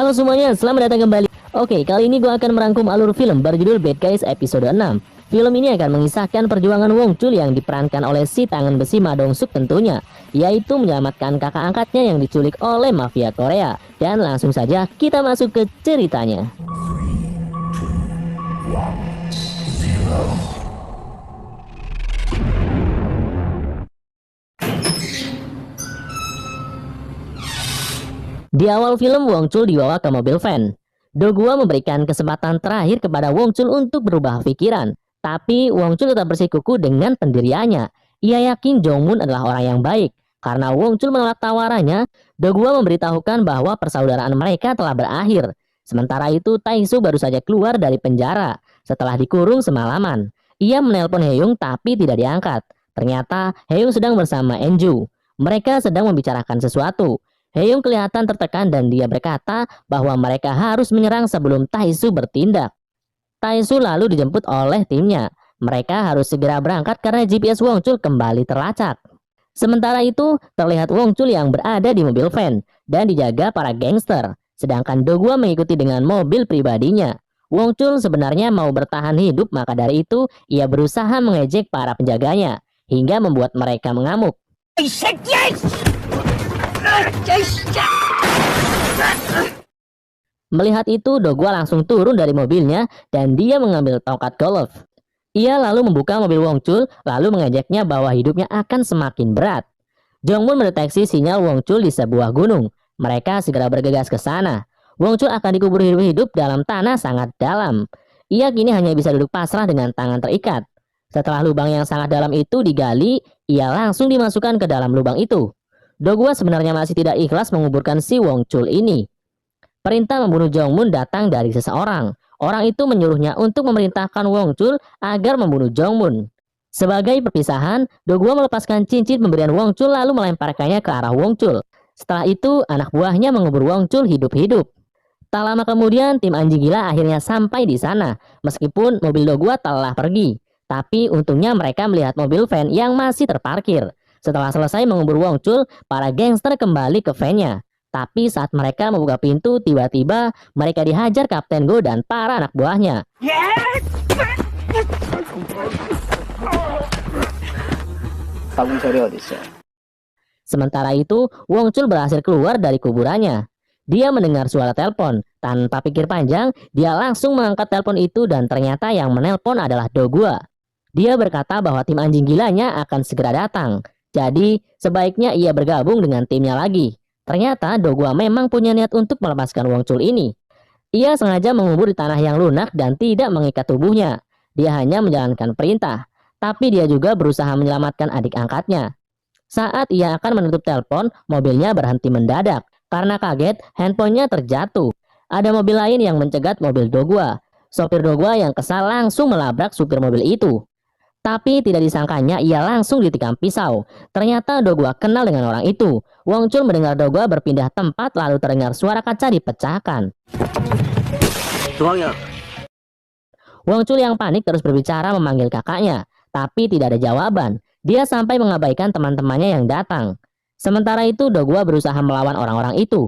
Halo semuanya, selamat datang kembali. Oke, kali ini gue akan merangkum alur film berjudul Bad Guys episode 6. Film ini akan mengisahkan perjuangan Wong Chul yang diperankan oleh si tangan besi Ma Dong Suk tentunya, yaitu menyelamatkan kakak angkatnya yang diculik oleh mafia Korea. Dan langsung saja kita masuk ke ceritanya. Di awal film, Wong Chul dibawa ke mobil van. Do Gua memberikan kesempatan terakhir kepada Wong Chul untuk berubah pikiran. Tapi Wong Chul tetap bersikukuh dengan pendiriannya. Ia yakin Jong Moon adalah orang yang baik. Karena Wong Chul menolak tawarannya, Do Gua memberitahukan bahwa persaudaraan mereka telah berakhir. Sementara itu, Tae-soo baru saja keluar dari penjara setelah dikurung semalaman. Ia menelpon Hae-young tapi tidak diangkat. Ternyata Hae-young sedang bersama Enju. Mereka sedang membicarakan sesuatu. Hae-young kelihatan tertekan dan dia berkata bahwa mereka harus menyerang sebelum Tae-soo bertindak. Tae-soo lalu dijemput oleh timnya. Mereka harus segera berangkat karena GPS Wong Chul kembali terlacak. Sementara itu, terlihat Wong Chul yang berada di mobil van dan dijaga para gangster. Sedangkan Do Gua mengikuti dengan mobil pribadinya. Wong Chul sebenarnya mau bertahan hidup, maka dari itu ia berusaha mengejek para penjaganya hingga membuat mereka mengamuk. Melihat itu, Do Gua langsung turun dari mobilnya dan dia mengambil tongkat golf. Ia lalu membuka mobil Wong Chul lalu mengejeknya bahwa hidupnya akan semakin berat. Jong Moon mendeteksi sinyal Wong Chul di sebuah gunung. Mereka segera bergegas ke sana. Wong Chul akan dikubur hidup-hidup dalam tanah sangat dalam. Ia kini hanya bisa duduk pasrah dengan tangan terikat. Setelah lubang yang sangat dalam itu digali, ia langsung dimasukkan ke dalam lubang itu. Do Gua sebenarnya masih tidak ikhlas menguburkan si Wong Chul ini. Perintah membunuh Jong Moon datang dari seseorang. Orang itu menyuruhnya untuk memerintahkan Wong Chul agar membunuh Jong Moon. Sebagai perpisahan, Do Gua melepaskan cincin pemberian Wong Chul lalu melemparkannya ke arah Wong Chul. Setelah itu, anak buahnya mengubur Wong Chul hidup-hidup. Tak lama kemudian, tim anjing gila akhirnya sampai di sana. Meskipun mobil Do Gua telah pergi, tapi untungnya mereka melihat mobil van yang masih terparkir. Setelah selesai mengubur Wong Chul, para gangster kembali ke van-nya. Tapi saat mereka membuka pintu, tiba-tiba mereka dihajar Kapten Go dan para anak buahnya. Sementara itu, Wong Chul berhasil keluar dari kuburannya. Dia mendengar suara telepon. Tanpa pikir panjang, dia langsung mengangkat telepon itu dan ternyata yang menelpon adalah Do Gua. Dia berkata bahwa tim anjing gilanya akan segera datang. Jadi, sebaiknya ia bergabung dengan timnya lagi. Ternyata Do Gua memang punya niat untuk melepaskan Wong Chul ini. Ia sengaja mengubur di tanah yang lunak dan tidak mengikat tubuhnya. Dia hanya menjalankan perintah. Tapi dia juga berusaha menyelamatkan adik angkatnya. Saat ia akan menutup telepon, mobilnya berhenti mendadak. Karena kaget, handphonenya terjatuh. Ada mobil lain yang mencegat mobil Do Gua. Sopir Do Gua yang kesal langsung melabrak supir mobil itu. Tapi tidak disangkanya ia langsung ditikam pisau. Ternyata Do Gua kenal dengan orang itu. Wong Chul mendengar Do Gua berpindah tempat lalu terdengar suara kaca dipecahkan. Wong Chul yang panik terus berbicara memanggil kakaknya. Tapi tidak ada jawaban. Dia sampai mengabaikan teman-temannya yang datang. Sementara itu Do Gua berusaha melawan orang-orang itu.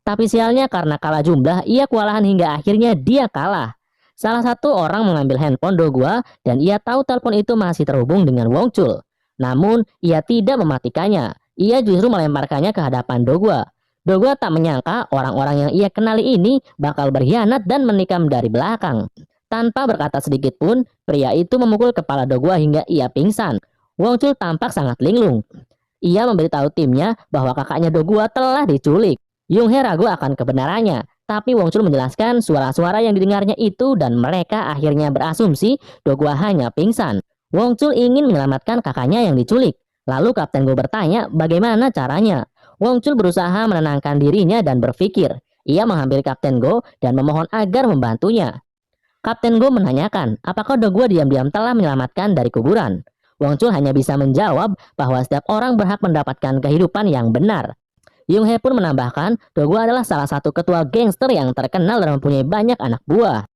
Tapi sialnya karena kalah jumlah, ia kewalahan hingga akhirnya dia kalah. Salah satu orang mengambil handphone Do Gua dan ia tahu telepon itu masih terhubung dengan Wong Chul. Namun, ia tidak mematikannya. Ia justru melemparkannya ke hadapan Do Gua. Do Gua tak menyangka orang-orang yang ia kenali ini bakal berkhianat dan menikam dari belakang. Tanpa berkata sedikit pun, pria itu memukul kepala Do Gua hingga ia pingsan. Wong Chul tampak sangat linglung. Ia memberitahu timnya bahwa kakaknya Do Gua telah diculik. Yung Hee ragu akan kebenarannya, tapi Wong Chul menjelaskan suara-suara yang didengarnya itu dan mereka akhirnya berasumsi Do Gua hanya pingsan. Wong Chul ingin menyelamatkan kakaknya yang diculik. Lalu Kapten Go bertanya bagaimana caranya. Wong Chul berusaha menenangkan dirinya dan berpikir. Ia menghampiri Kapten Go dan memohon agar membantunya. Kapten Go menanyakan apakah Do Gua diam-diam telah menyelamatkan dari kuburan. Wong Chul hanya bisa menjawab bahwa setiap orang berhak mendapatkan kehidupan yang benar. Yung Hee pun menambahkan, Do Gua adalah salah satu ketua gangster yang terkenal dan mempunyai banyak anak buah.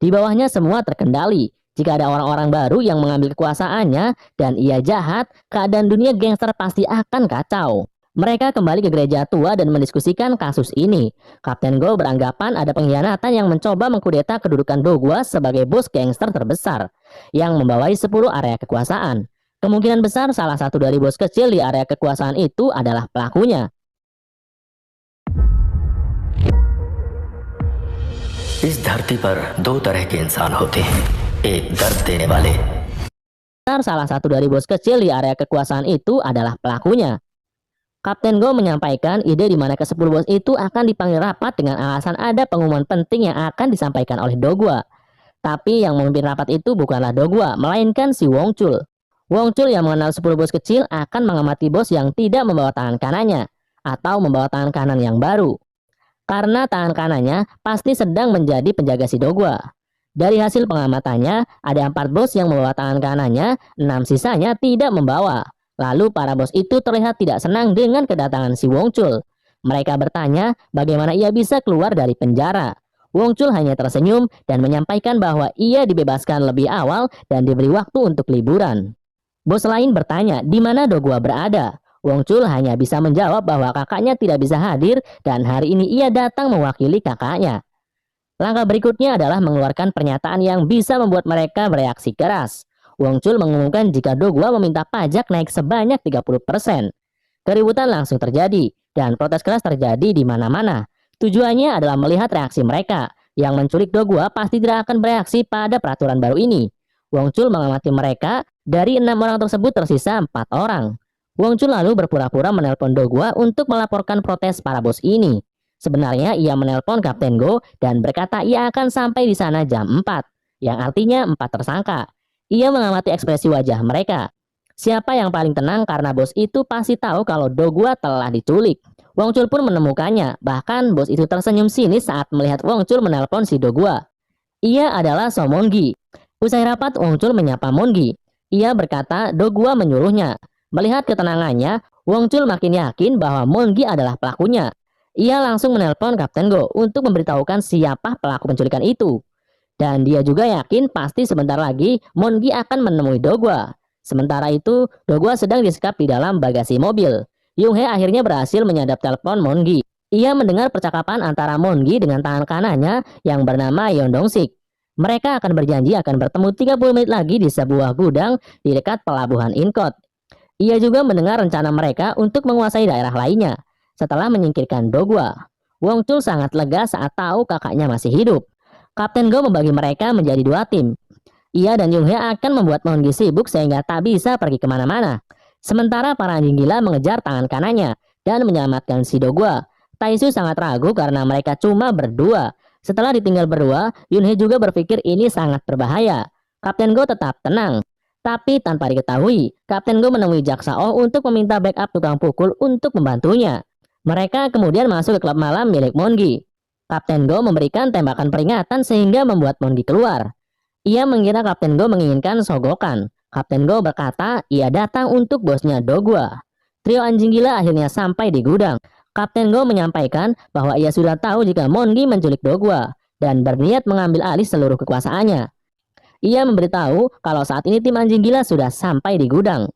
Di bawahnya semua terkendali. Jika ada orang-orang baru yang mengambil kekuasaannya dan ia jahat, keadaan dunia gangster pasti akan kacau. Mereka kembali ke gereja tua dan mendiskusikan kasus ini. Kapten Go beranggapan ada pengkhianatan yang mencoba mengkudeta kedudukan Dogwa sebagai bos gangster terbesar yang membawai 10 area kekuasaan. Kemungkinan besar salah satu dari bos kecil di area kekuasaan itu adalah pelakunya. इस धरती पर दो तरह के इंसान होते हैं, एक दर्द देने वाले. Salah satu dari bos kecil di area kekuasaan itu adalah pelakunya. Kapten Go menyampaikan ide di mana ke-10 bos itu akan dipanggil rapat dengan alasan ada pengumuman penting yang akan disampaikan oleh Dogwa. Tapi yang memimpin rapat itu bukanlah Dogwa, melainkan si Wongchul. Wongchul yang mengenal 10 bos kecil akan mengamati bos yang tidak membawa tangan kanannya atau membawa tangan kanan yang baru. Karena tangan kanannya pasti sedang menjadi penjaga si Dogwa. Dari hasil pengamatannya, ada 4 bos yang membawa tangan kanannya, 6 sisanya tidak membawa. Lalu para bos itu terlihat tidak senang dengan kedatangan si Wongchul. Mereka bertanya bagaimana ia bisa keluar dari penjara. Wongchul hanya tersenyum dan menyampaikan bahwa ia dibebaskan lebih awal dan diberi waktu untuk liburan. Bos lain bertanya di mana Dogwa berada. Wongchul hanya bisa menjawab bahwa kakaknya tidak bisa hadir dan hari ini ia datang mewakili kakaknya. Langkah berikutnya adalah mengeluarkan pernyataan yang bisa membuat mereka bereaksi keras. Wongchul mengumumkan jika Dogwa meminta pajak naik sebanyak 30%. Keributan langsung terjadi dan protes keras terjadi di mana-mana. Tujuannya adalah melihat reaksi mereka. Yang menculik Dogwa pasti tidak akan bereaksi pada peraturan baru ini. Wongchul mengamati mereka, dari 6 orang tersebut tersisa 4 orang. Wongchul lalu berpura-pura menelpon Dogwa untuk melaporkan protes para bos ini. Sebenarnya ia menelpon Kapten Go dan berkata ia akan sampai di sana jam 4, yang artinya 4 tersangka. Ia mengamati ekspresi wajah mereka. Siapa yang paling tenang karena bos itu pasti tahu kalau Dogwa telah diculik. Wongchul pun menemukannya, bahkan bos itu tersenyum sinis saat melihat Wongchul menelpon si Dogwa. Ia adalah So Mongi. Usai rapat, Wongchul menyapa Mongi. Ia berkata Dogwa menyuruhnya. Melihat ketenangannya, Wongchul makin yakin bahwa Mongi adalah pelakunya. Ia langsung menelpon Kapten Go untuk memberitahukan siapa pelaku penculikan itu. Dan dia juga yakin pasti sebentar lagi Mongi akan menemui Dogwa. Sementara itu, Dogwa sedang disekap di dalam bagasi mobil. Yoonghee akhirnya berhasil menyadap telepon Mongi. Ia mendengar percakapan antara Mongi dengan tangan kanannya yang bernama Yeon Dong-sik. Mereka akan berjanji akan bertemu 30 menit lagi di sebuah gudang di dekat pelabuhan Incheon. Ia juga mendengar rencana mereka untuk menguasai daerah lainnya setelah menyingkirkan Dogwa. Wongchul sangat lega saat tahu kakaknya masih hidup. Kapten Go membagi mereka menjadi 2 tim. Ia dan Yoonghee akan membuat Mongi sibuk sehingga tak bisa pergi kemana-mana. Sementara para anjing gila mengejar tangan kanannya dan menyelamatkan si Dogwa. Taesu sangat ragu karena mereka cuma berdua. Setelah ditinggal berdua, Yoonghee juga berpikir ini sangat berbahaya. Kapten Go tetap tenang. Tapi tanpa diketahui, Kapten Go menemui Jaksa Oh untuk meminta backup tukang pukul untuk membantunya. Mereka kemudian masuk ke klub malam milik Mongi. Kapten Go memberikan tembakan peringatan sehingga membuat Mongi keluar. Ia mengira Kapten Go menginginkan sogokan. Kapten Go berkata ia datang untuk bosnya Dogwa. Trio anjing gila akhirnya sampai di gudang. Kapten Go menyampaikan bahwa ia sudah tahu jika Mongi menculik Dogwa dan berniat mengambil alih seluruh kekuasaannya. Ia memberitahu kalau saat ini tim anjing gila sudah sampai di gudang.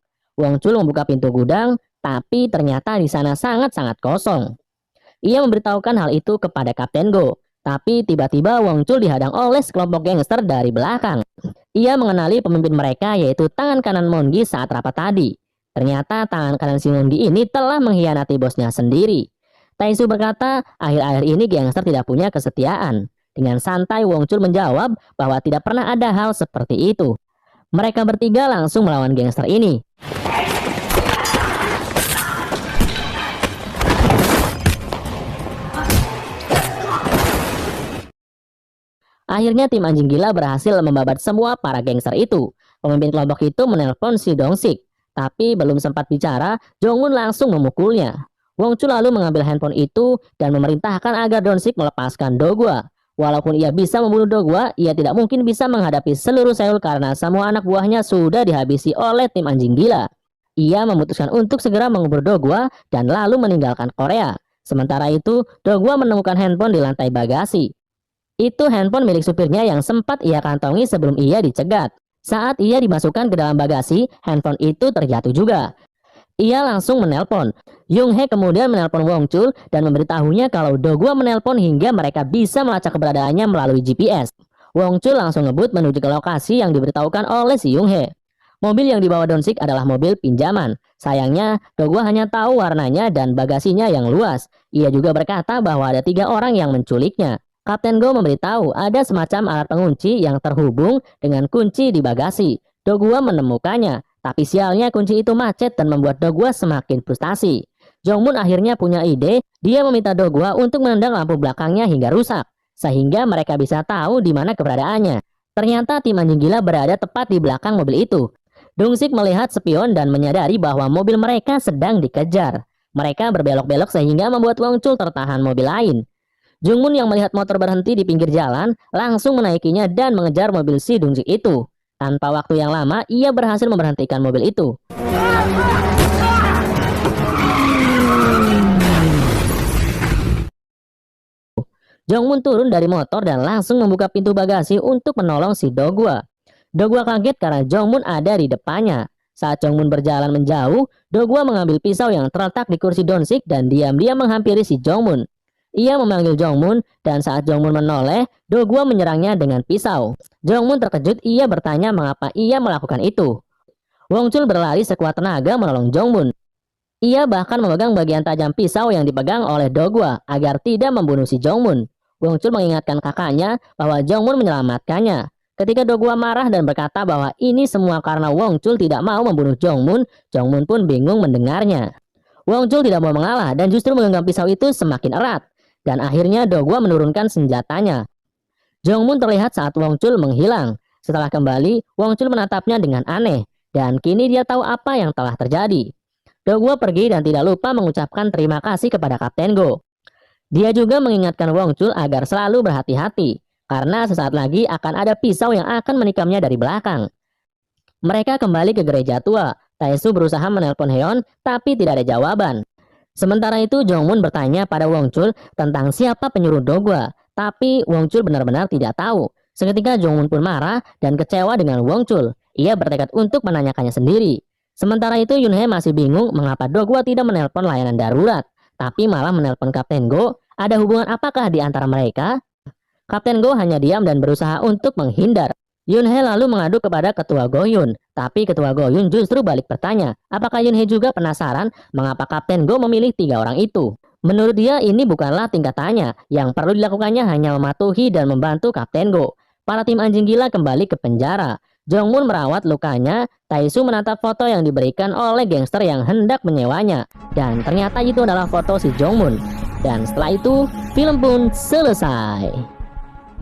Wongchul membuka pintu gudang, tapi ternyata di sana sangat-sangat kosong. Ia memberitahukan hal itu kepada Kapten Go, tapi tiba-tiba Wongchul dihadang oleh sekelompok gangster dari belakang. Ia mengenali pemimpin mereka yaitu tangan kanan Mongi saat rapat tadi. Ternyata tangan kanan si Mongi ini telah mengkhianati bosnya sendiri. Taesu berkata, akhir-akhir ini gangster tidak punya kesetiaan. Dengan santai Wongchul menjawab bahwa tidak pernah ada hal seperti itu. Mereka bertiga langsung melawan gangster ini. Akhirnya tim anjing gila berhasil membabat semua para gangster itu. Pemimpin kelompok itu menelpon si Dong-sik. Tapi belum sempat bicara, Jong-un langsung memukulnya. Wongchul lalu mengambil handphone itu dan memerintahkan agar Dong-sik melepaskan Dogwa. Walaupun ia bisa membunuh Dogwa, ia tidak mungkin bisa menghadapi seluruh Seoul karena semua anak buahnya sudah dihabisi oleh tim anjing gila. Ia memutuskan untuk segera mengubur Dogwa dan lalu meninggalkan Korea. Sementara itu, Dogwa menemukan handphone di lantai bagasi. Itu handphone milik supirnya yang sempat ia kantongi sebelum ia dicegat. Saat ia dimasukkan ke dalam bagasi, handphone itu terjatuh juga. Ia langsung menelpon. Yung Hae kemudian menelpon Wong Chul dan memberitahunya kalau Do Gwa menelpon hingga mereka bisa melacak keberadaannya melalui GPS. Wong Chul langsung ngebut menuju ke lokasi yang diberitahukan oleh si Yung Hae. Mobil yang dibawa Donsik adalah mobil pinjaman. Sayangnya, Do Gwa hanya tahu warnanya dan bagasinya yang luas. Ia juga berkata bahwa ada 3 orang yang menculiknya. Kapten Go memberitahu ada semacam alat pengunci yang terhubung dengan kunci di bagasi. Do Gwa menemukannya. Tapi sialnya kunci itu macet dan membuat Do Gwa semakin frustasi. Jongmun akhirnya punya ide, dia meminta Do Gwa untuk menendang lampu belakangnya hingga rusak, sehingga mereka bisa tahu di mana keberadaannya. Ternyata tim anjing gila berada tepat di belakang mobil itu. Dong-sik melihat spion dan menyadari bahwa mobil mereka sedang dikejar. Mereka berbelok-belok sehingga membuat Wong Chul tertahan mobil lain. Jungmun yang melihat motor berhenti di pinggir jalan langsung menaikinya dan mengejar mobil si Dong-sik itu. Tanpa waktu yang lama, ia berhasil memberhentikan mobil itu. Jongmun turun dari motor dan langsung membuka pintu bagasi untuk menolong si Do Gwa. Do Gwa kaget karena Jongmun ada di depannya. Saat Jongmun berjalan menjauh, Do Gwa mengambil pisau yang terletak di kursi Donsik dan diam-diam menghampiri si Jongmun. Ia memanggil Jongmun dan saat Jongmun menoleh, Do Gwa menyerangnya dengan pisau. Jongmun terkejut, ia bertanya mengapa ia melakukan itu. Wong Chul berlari sekuat tenaga menolong Jongmun. Ia bahkan memegang bagian tajam pisau yang dipegang oleh Do Gwa agar tidak membunuh si Jongmun. Wong Chul mengingatkan kakaknya bahwa Jongmun menyelamatkannya. Ketika Do Gwa marah dan berkata bahwa ini semua karena Wong Chul tidak mau membunuh Jongmun, Jongmun pun bingung mendengarnya. Wong Chul tidak mau mengalah dan justru menggenggam pisau itu semakin erat. Dan akhirnya Do Gwa menurunkan senjatanya. Jongmun terlihat saat Wong Chul menghilang. Setelah kembali, Wong Chul menatapnya dengan aneh. Dan kini dia tahu apa yang telah terjadi. Do Gwa pergi dan tidak lupa mengucapkan terima kasih kepada Kapten Go. Dia juga mengingatkan Wong Chul agar selalu berhati-hati. Karena sesaat lagi akan ada pisau yang akan menikamnya dari belakang. Mereka kembali ke gereja tua. Taesu berusaha menelpon Heon, tapi tidak ada jawaban. Sementara itu Jongmun bertanya pada Wong Chul tentang siapa penyuruh Do Gwa, tapi Wong Chul benar-benar tidak tahu. Seketika Jongmun pun marah dan kecewa dengan Wong Chul. Ia bertekad untuk menanyakannya sendiri. Sementara itu Yun Hae masih bingung mengapa Do Gwa tidak menelpon layanan darurat, tapi malah menelpon Kapten Go. Ada hubungan apakah di antara mereka? Kapten Go hanya diam dan berusaha untuk menghindar. Yun Hae lalu mengadu kepada Ketua Go Yun, tapi Ketua Go Yun justru balik bertanya, apakah Yun Hae juga penasaran mengapa Kapten Go memilih 3 orang itu? Menurut dia ini bukanlah tingkatannya, yang perlu dilakukannya hanya mematuhi dan membantu Kapten Go. Para tim anjing gila kembali ke penjara. Jongmun merawat lukanya, Taesu menatap foto yang diberikan oleh gangster yang hendak menyewanya. Dan ternyata itu adalah foto si Jongmun. Dan setelah itu, film pun selesai.